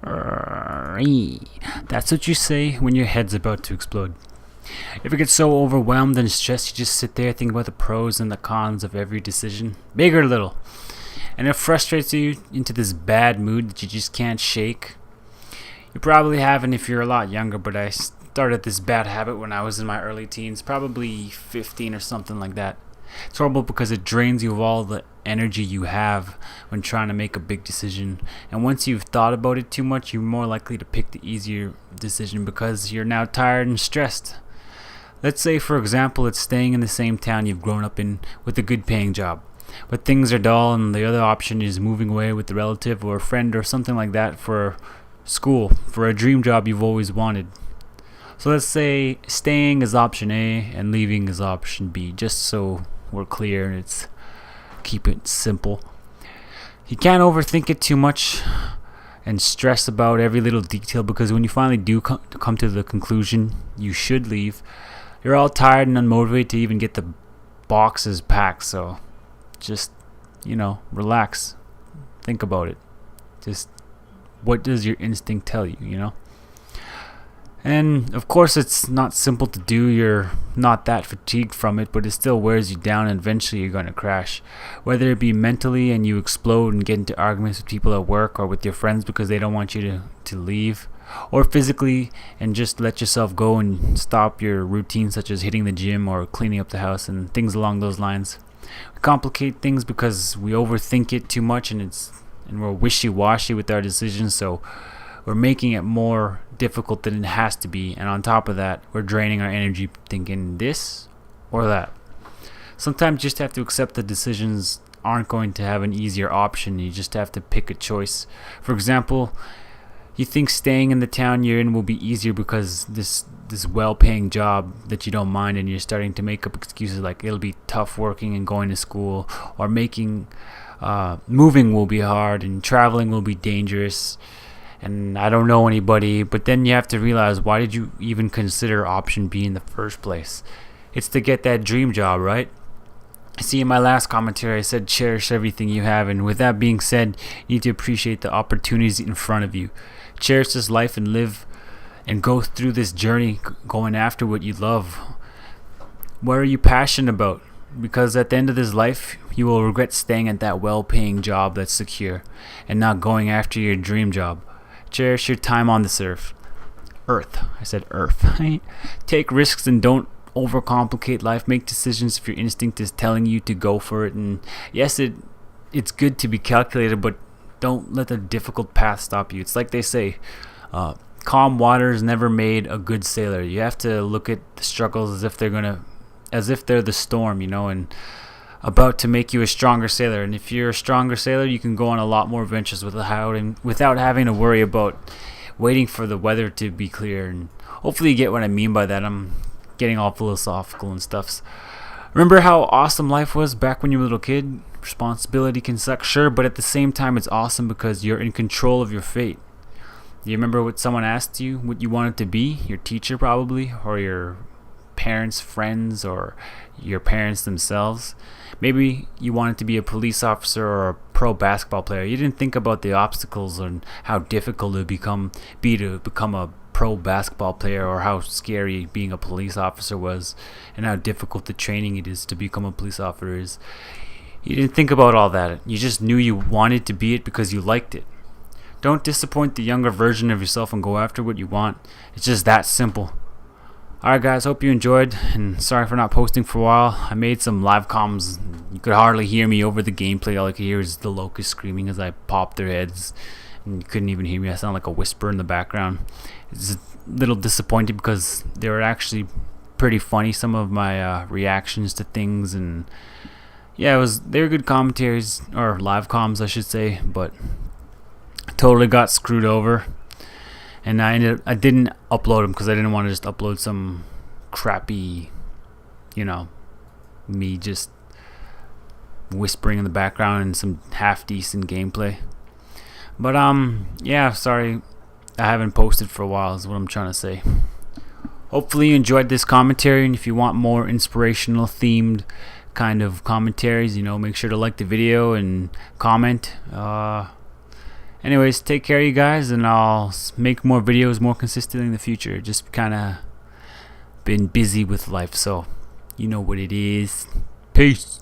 That's what you say when your head's about to explode. Ever get so overwhelmed and stressed you just sit there thinking about the pros and the cons of every decision, big or little, and it frustrates you into this bad mood that you just can't shake? You probably haven't if you're a lot younger, but I started this bad habit when I was in my early teens, probably 15 or something like that. It's horrible because it drains you of all the energy you have when trying to make a big decision. And once you've thought about it too much, you're more likely to pick the easier decision because you're now tired and stressed. Let's say, for example, it's staying in the same town you've grown up in with a good paying job. But things are dull, and the other option is moving away with a relative or a friend or something like that for school, for a dream job you've always wanted. So let's say staying is option A and leaving is option B, just so we're clear and it's keep it simple. You can't overthink it too much and stress about every little detail, because when you finally do come to the conclusion you should leave, you're all tired and unmotivated to even get the boxes packed. So just, relax. Think about it. Just what does your instinct tell you? And of course it's not simple to do. You're not that fatigued from it, but it still wears you down and eventually you're going to crash. Whether it be mentally and you explode and get into arguments with people at work or with your friends because they don't want you to leave, or physically and just let yourself go and stop your routine, such as hitting the gym or cleaning up the house and things along those lines. We complicate things because we overthink it too much, and we're wishy-washy with our decisions, so we're making it more difficult than it has to be. And on top of that, we're draining our energy thinking this or that. Sometimes you just have to accept that decisions aren't going to have an easier option. You just have to pick a choice. For example, you think staying in the town you're in will be easier because this well-paying job that you don't mind, and you're starting to make up excuses like it'll be tough working and going to school, or moving will be hard and traveling will be dangerous, and I don't know anybody. But then you have to realize, why did you even consider option B in the first place? It's to get that dream job, right? See, in my last commentary I said cherish everything you have, and with that being said, you need to appreciate the opportunities in front of you. Cherish this life and live and go through this journey going after what you love. What are you passionate about? Because at the end of this life, you will regret staying at that well-paying job that's secure and not going after your dream job. Cherish your time on this earth. I said earth. Take risks and don't overcomplicate life. Make decisions if your instinct is telling you to go for it. And yes, it's good to be calculated, but don't let the difficult path stop you. It's like they say, calm waters never made a good sailor. You have to look at the struggles as if they're the storm, and about to make you a stronger sailor. And if you're a stronger sailor, you can go on a lot more adventures without having to worry about waiting for the weather to be clear. And hopefully you get what I mean by that. I'm getting all philosophical and stuff. Remember how awesome life was back when you were a little kid? Responsibility can suck, sure, but at the same time it's awesome because you're in control of your fate. Do you remember what someone asked you what you wanted to be? Your teacher probably, or your parents, friends, or your parents themselves. Maybe you wanted to be a police officer or a pro basketball player. You didn't think about the obstacles and how difficult it would be to become a pro basketball player, or how scary being a police officer was, and how difficult the training it is to become a police officer is. You didn't think about all that. You just knew you wanted to be it because you liked it. Don't disappoint the younger version of yourself and go after what you want. It's just that simple. Alright guys, hope you enjoyed, and sorry for not posting for a while. I made some live comms. You could hardly hear me over the gameplay. All I could hear is the locusts screaming as I popped their heads, and you couldn't even hear me. I sound like a whisper in the background. It's a little disappointing because they were actually pretty funny, some of my reactions to things, and yeah, they were good commentaries, or live comms I should say, but I totally got screwed over. And I didn't upload them because I didn't want to just upload some crappy, me just whispering in the background and some half decent gameplay. But yeah, sorry I haven't posted for a while is what I'm trying to say. Hopefully you enjoyed this commentary, and if you want more inspirational themed kind of commentaries, make sure to like the video and comment. Anyways, take care, you guys, and I'll make more videos more consistently in the future. Just kind of been busy with life, so you know what it is. Peace.